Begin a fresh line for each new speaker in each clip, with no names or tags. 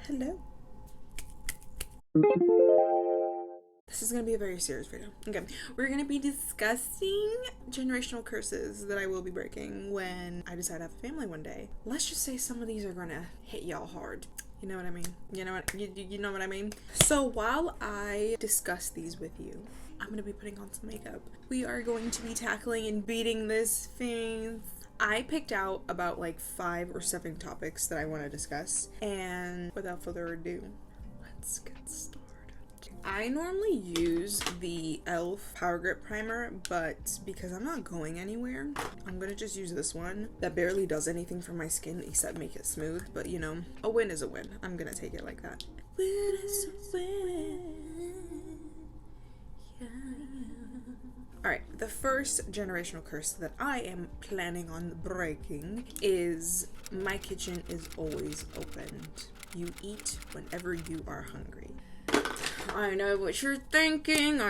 Hello. This is going to be a very serious video. Okay, we're going to be discussing generational curses that I will be breaking when I decide to have a family one day. Let's just say some of these are going to hit y'all hard. You know what I mean? You know what I mean? So while I discuss these with you, I'm going to be putting on some makeup. We are going to be tackling and beating this face. I picked out about like 5 or 7 topics that I want to discuss, and without further ado, let's get started. I normally use the e.l.f. Power Grip Primer, but because I'm not going anywhere, I'm gonna just use this one that barely does anything for my skin except make it smooth. But you know, a win is a win. I'm gonna take it like that. Win is a win. Yeah. Alright, the first generational curse that I am planning on breaking is my kitchen is always opened. You eat whenever you are hungry. I know what you're thinking.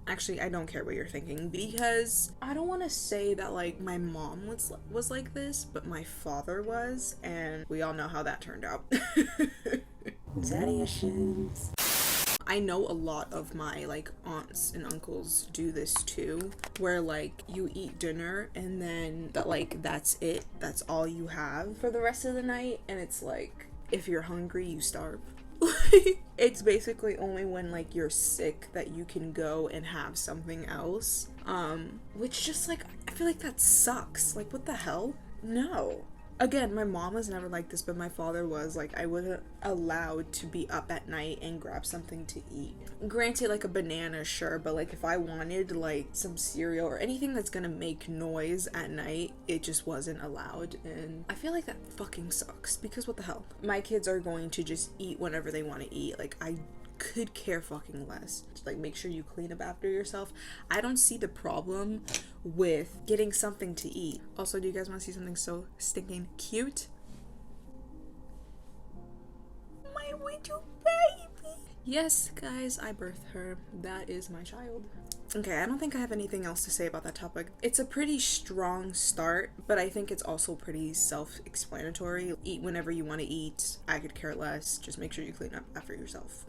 Actually, I don't care what you're thinking, because I don't want to say that like my mom was like this, but my father was, and we all know how that turned out. Daddy issues. I know a lot of my like aunts and uncles do this too, where like you eat dinner and then that's it. That's all you have for the rest of the night, and it's like if you're hungry, you starve. It's basically only when like you're sick that you can go and have something else. Which just like I feel like that sucks. Like what the hell? No. Again, my mom was never like this, but my father was. Like, I wasn't allowed to be up at night and grab something to eat. Granted, like a banana, sure, but like if I wanted like some cereal or anything that's gonna make noise at night, it just wasn't allowed. And I feel like that fucking sucks, because what the hell? My kids are going to just eat whenever they want to eat. Like, I could care fucking less. Like, make sure you clean up after yourself. I don't see the problem with getting something to eat. Also, do you guys want to see something so stinking cute? My little baby. Yes, guys, I birthed her. That is my child. Okay, I don't think I have anything else to say about that topic. It's a pretty strong start, but I think it's also pretty self-explanatory. Eat whenever you want to eat. I could care less. Just make sure you clean up after yourself.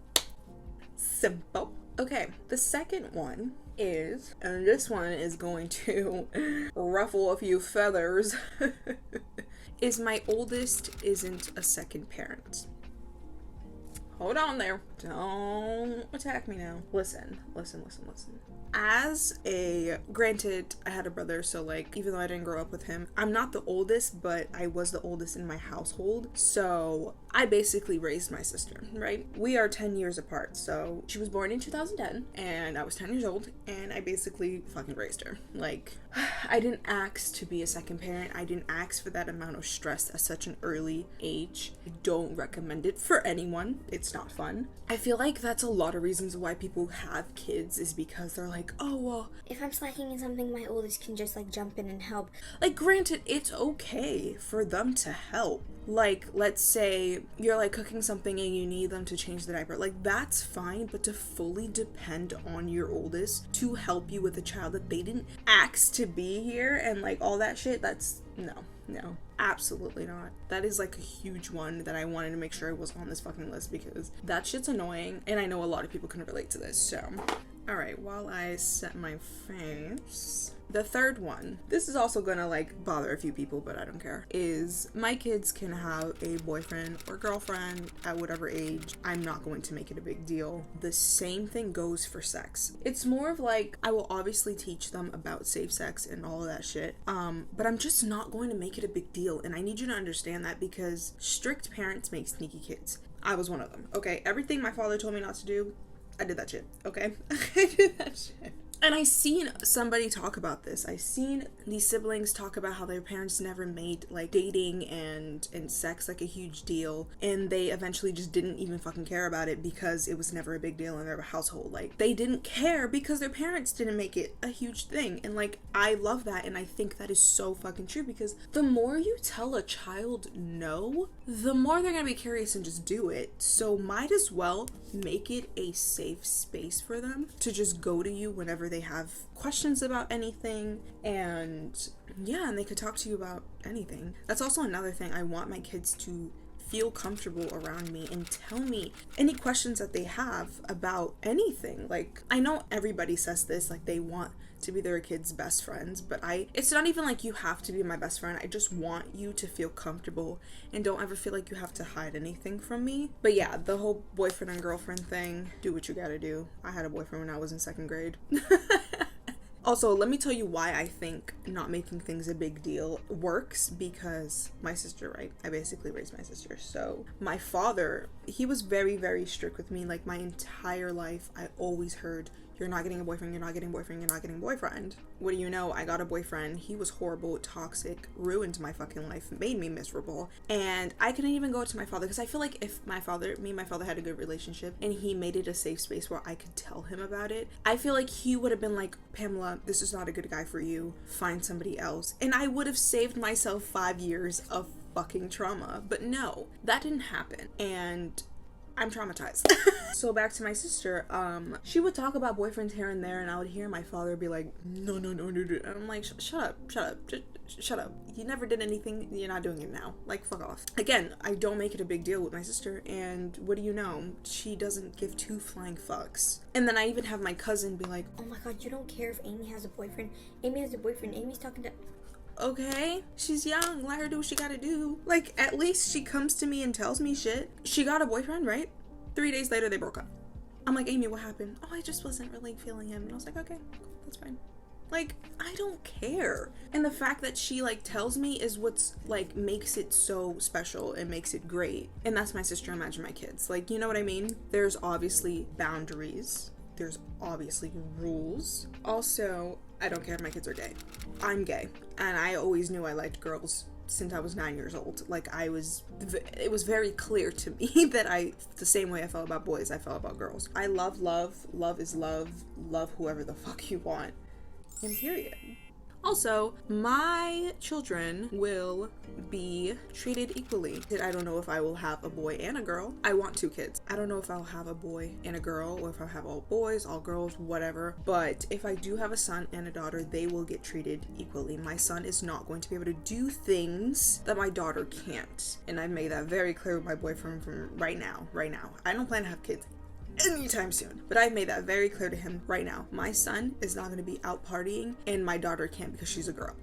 Simple. Okay, the second one is, and this one is going to ruffle a few feathers, is my oldest isn't a second parent. Hold on there. Don't attack me now. Listen. Granted, I had a brother, so like, even though I didn't grow up with him, I'm not the oldest, but I was the oldest in my household, so I basically raised my sister, right? We are 10 years apart, so she was born in 2010, and I was 10 years old, and I basically fucking raised her. Like, I didn't ask to be a second parent. I didn't ask for that amount of stress at such an early age. I don't recommend it for anyone. It's not fun. I feel like that's a lot of reasons why people have kids, is because they're like, oh, well,
if I'm slacking in something, my oldest can just like jump in and help.
Like, granted, it's okay for them to help. Like, let's say you're like cooking something and you need them to change the diaper. Like, that's fine, but to fully depend on your oldest to help you with a child that they didn't ask to be here and like all that shit, that's no, absolutely not. That is like a huge one that I wanted to make sure I was on this fucking list, because that shit's annoying, and I know a lot of people can relate to this. So alright, while I set my face, the third one, this is also gonna like bother a few people, but I don't care, is my kids can have a boyfriend or girlfriend at whatever age. I'm not going to make it a big deal. The same thing goes for sex. It's more of like, I will obviously teach them about safe sex and all of that shit, but I'm just not going to make it a big deal, and I need you to understand that, because strict parents make sneaky kids. I was one of them, okay? Everything my father told me not to do, I did that shit, okay? I did that shit. And I seen somebody talk about this. I seen these siblings talk about how their parents never made like dating and sex like a huge deal, and they eventually just didn't even fucking care about it because it was never a big deal in their household. Like, they didn't care because their parents didn't make it a huge thing. And like, I love that, and I think that is so fucking true, because the more you tell a child no, the more they're gonna be curious and just do it. So might as well make it a safe space for them to just go to you whenever they have questions about anything, and yeah, and they could talk to you about anything. That's also another thing. I want my kids to feel comfortable around me and tell me any questions that they have about anything. Like, I know everybody says this, like they want to be their kids' best friends, but it's not even like you have to be my best friend. I just want you to feel comfortable and don't ever feel like you have to hide anything from me. But yeah, the whole boyfriend and girlfriend thing, do what you gotta do. I had a boyfriend when I was in 2nd grade. Also, let me tell you why I think not making things a big deal works, because my sister, right? I basically raised my sister. So my father, he was very, very strict with me. Like my entire life, I always heard, you're not getting a boyfriend, you're not getting a boyfriend, you're not getting a boyfriend. What do you know? I got a boyfriend. He was horrible, toxic, ruined my fucking life, made me miserable. And I couldn't even go to my father, because I feel like if me and my father had a good relationship and he made it a safe space where I could tell him about it, I feel like he would have been like, Pamela, this is not a good guy for you. Find somebody else. And I would have saved myself 5 years of fucking trauma. But no, that didn't happen. And I'm traumatized. So back to my sister, she would talk about boyfriends here and there, and I would hear my father be like, no. And I'm like, shut up. You never did anything, you're not doing it now. Like, fuck off. Again, I don't make it a big deal with my sister, and what do you know? She doesn't give 2 flying fucks. And then I even have my cousin be like,
oh my god, you don't care if Amy has a boyfriend. Amy has a boyfriend. Amy's talking to...
Okay, she's young, let her do what she gotta do. Like, at least she comes to me and tells me shit. She got a boyfriend, right? 3 days later, they broke up. I'm like, Amy, what happened? Oh, I just wasn't really feeling him. And I was like, okay, cool, that's fine. Like, I don't care. And the fact that she, like, tells me is what's, like, makes it so special and makes it great. And that's my sister, imagine my kids. Like, you know what I mean? There's obviously boundaries. There's obviously rules. Also, I don't care if my kids are gay. I'm gay. And I always knew I liked girls since I was 9 years old. Like, it was very clear to me that the same way I felt about boys, I felt about girls. I love is love whoever the fuck you want, and period. Also, my children will be treated equally. I don't know if I will have a boy and a girl. I want 2 kids. I don't know if I'll have a boy and a girl, or if I'll have all boys, all girls, whatever. But if I do have a son and a daughter, they will get treated equally. My son is not going to be able to do things that my daughter can't. And I've made that very clear with my boyfriend from right now. I don't plan to have kids anytime soon, but I've made that very clear to him right now. My son is not going to be out partying, and my daughter can't because she's a girl.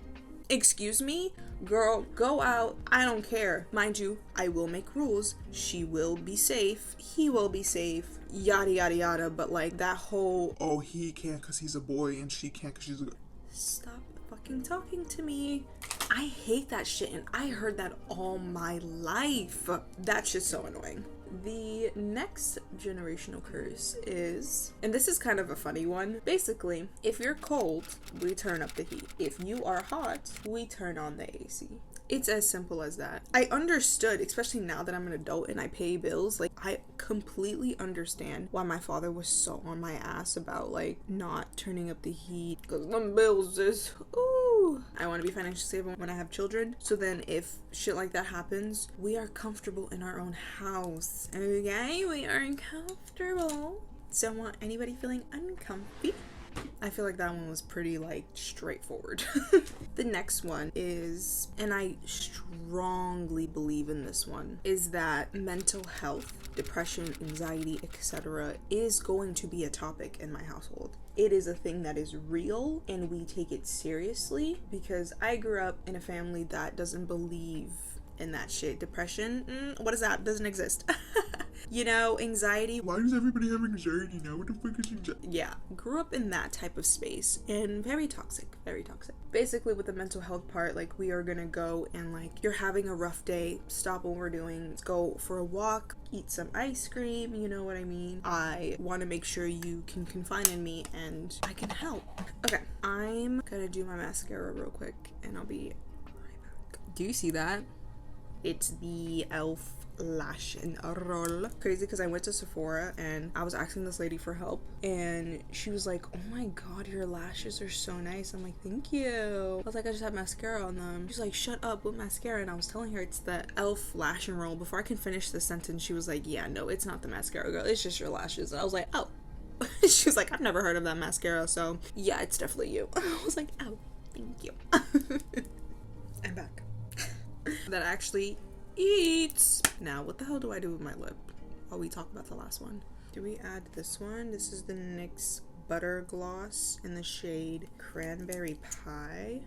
Excuse me? Girl, go out. I don't care. Mind you, I will make rules. She will be safe. He will be safe. Yada, yada, yada. But like that whole,
oh, he can't because he's a boy and she can't because she's a girl.
Stop fucking talking to me. I hate that shit, and I heard that all my life. That shit's so annoying. The next generational curse is, and this is kind of a funny one, basically, if you're cold, we turn up the heat. If you are hot, we turn on the AC. It's as simple as that. I understood, especially now that I'm an adult and I pay bills, like, I completely understand why my father was so on my ass about, like, not turning up the heat, because them bills is, ooh. I want to be financially stable when I have children, so then if shit like that happens, we are comfortable in our own house. Okay, we are comfortable. Don't want anybody feeling uncomfy. I feel like that one was pretty, like, straightforward. The next one is, and I strongly believe in this one, is that mental health, depression, anxiety, etc. is going to be a topic in my household. It is a thing that is real, and we take it seriously, because I grew up in a family that doesn't believe in that shit. Depression, what is that? Doesn't exist. You know, anxiety.
Why does everybody have anxiety now? What the fuck is anxiety?
Yeah, grew up in that type of space, and very toxic. Basically, with the mental health part, like, we are gonna go and, like, you're having a rough day, stop what we're doing, go for a walk, eat some ice cream, you know what I mean? I want to make sure you can confide in me and I can help. Okay, I'm gonna do my mascara real quick, and I'll be right back. Do you see that? It's the e.l.f. lash and roll. Crazy, because I went to Sephora and I was asking this lady for help, and she was like, oh my god, your lashes are so nice. I'm like, thank you. I was like, I just have mascara on them. She's like, shut up with mascara. And I was telling her it's the e.l.f. lash and roll. Before I can finish the sentence, she was like, yeah, no, it's not the mascara, girl, it's just your lashes. And I was like, oh. She was like, I've never heard of that mascara, so yeah, it's definitely you. I was like, oh, thank you. I'm back. That actually eats. Now, what the hell do I do with my lip? Oh, we talked about the last one. Do we add this one? This is the NYX Butter Gloss in the shade Cranberry Pie.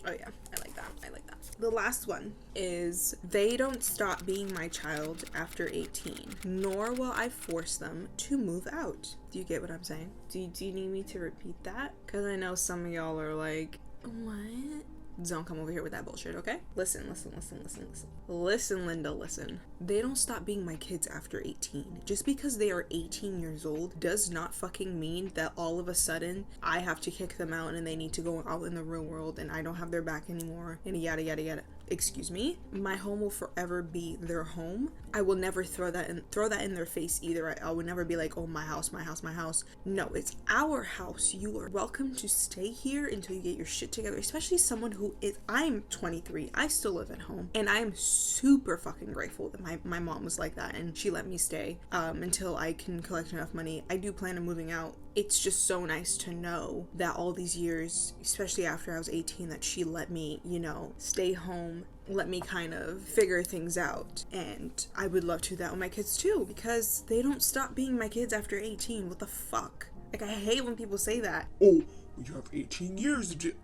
Oh yeah, I like that. I like that. The last one is they don't stop being my child after 18, nor will I force them to move out. Do you get what I'm saying? Do you need me to repeat that? Because I know some of y'all are like, what? Don't come over here with that bullshit, okay? Listen, Linda, listen. They don't stop being my kids after 18. Just because they are 18 years old does not fucking mean that all of a sudden I have to kick them out and they need to go out in the real world and I don't have their back anymore and yada yada yada. Excuse me? My home will forever be their home. I will never throw that in their face either. I would never be like, oh, my house, my house, my house. No, it's our house. You are welcome to stay here until you get your shit together, especially someone who is, I'm 23. I still live at home and I am super fucking grateful that my mom was like that and she let me stay until I can collect enough money. I do plan on moving out. It's just so nice to know that all these years, especially after I was 18, that she let me, you know, stay home, let me kind of figure things out. And I would love to do that with my kids too, because they don't stop being my kids after 18. What the fuck? Like, I hate when people say that.
Oh, you have 18 years to do.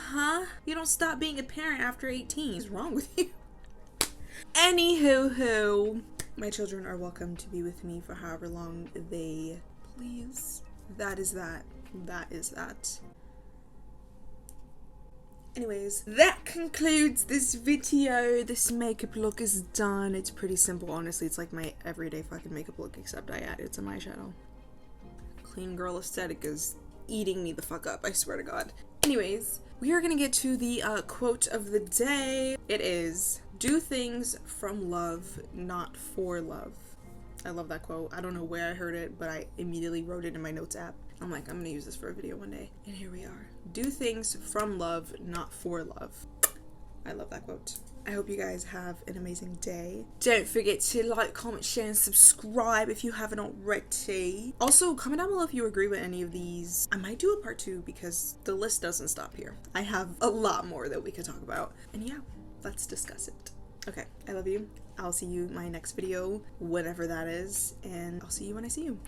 Huh? You don't stop being a parent after 18. What's wrong with you? Anywho, my children are welcome to be with me for however long they please. That is that. That is that. Anyways, that concludes this video. This makeup look is done. It's pretty simple, honestly. It's like my everyday fucking makeup look, except I added some eyeshadow. Clean girl aesthetic is eating me the fuck up, I swear to God. Anyways, we are gonna get to the quote of the day. It is, do things from love, not for love. I love that quote. I don't know where I heard it, but I immediately wrote it in my notes app. I'm like, I'm gonna use this for a video one day. And here we are. Do things from love, not for love. I love that quote. I hope you guys have an amazing day. Don't forget to like, comment, share, and subscribe if you haven't already. Also, comment down below if you agree with any of these. I might do a part 2 because the list doesn't stop here. I have a lot more that we could talk about. And yeah, let's discuss it. Okay, I love you. I'll see you in my next video, whatever that is, and I'll see you when I see you.